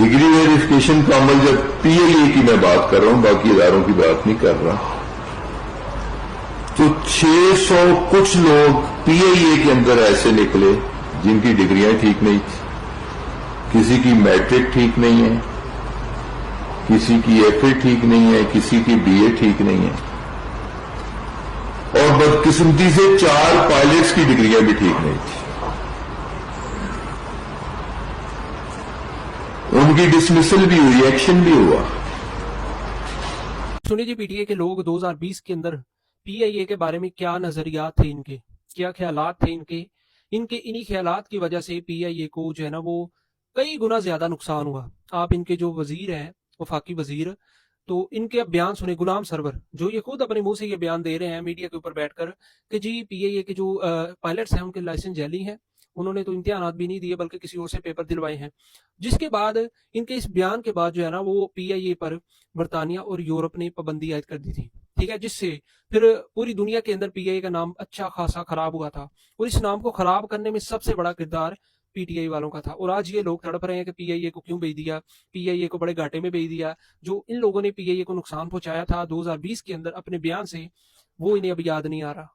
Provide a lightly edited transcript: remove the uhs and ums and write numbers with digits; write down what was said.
Degree verification کا عمل جب پی آئی اے کی میں بات کر رہا ہوں، باقی اداروں کی بات نہیں کر رہا، تو 600 کچھ لوگ پی آئی اے کے اندر ایسے نکلے جن کی ڈگریاں ٹھیک نہیں تھی، کسی کی میٹرک ٹھیک نہیں ہے، کسی کی ایف اے ٹھیک نہیں ہے، کسی کی بی اے ٹھیک نہیں ہے، اور بدقسمتی سے 4 پائلٹس کی ڈگریاں بھی ٹھیک نہیں تھی۔ ان کی ڈسمسل بھی ہوئی، ایکشن بھی ہوا۔ سنیے جی، پی ٹی آئی کے لوگ 2020 کے اندر پی آئی اے کے بارے میں کیا نظریات تھے، ان کے کیا خیالات تھے، انہی خیالات کی وجہ سے پی آئی اے کو جو ہے نا وہ کئی گنا زیادہ نقصان ہوا۔ آپ ان کے جو وزیر ہیں، وفاقی وزیر، تو ان کے اب بیان سنیں، غلام سرور، جو یہ خود اپنے منہ سے یہ بیان دے رہے ہیں میڈیا کے اوپر بیٹھ کر کہ جی پی آئی اے کے جو پائلٹس ہیں ان کے لائسنس جعلی ہیں، انہوں نے تو امتحانات بھی نہیں دیے بلکہ کسی اور سے پیپر دلوائے ہیں۔ جس کے بعد ان کے اس بیان کے بعد جو ہے نا وہ پی آئی اے پر برطانیہ اور یورپ نے پابندی عائد کر دی تھی، ٹھیک ہے، جس سے پھر پوری دنیا کے اندر پی آئی اے کا نام اچھا خاصا خراب ہوا تھا، اور اس نام کو خراب کرنے میں سب سے بڑا کردار پی ٹی آئی والوں کا تھا۔ اور آج یہ لوگ تڑپ رہے ہیں کہ پی آئی اے کو کیوں بھیج دیا، پی آئی اے کو بڑے گھاٹے میں بھیج دیا۔ جو ان لوگوں نے پی آئی اے کو نقصان پہنچایا تھا 2020 کے اندر اپنے بیان سے، وہ انہیں اب یاد نہیں آ رہا۔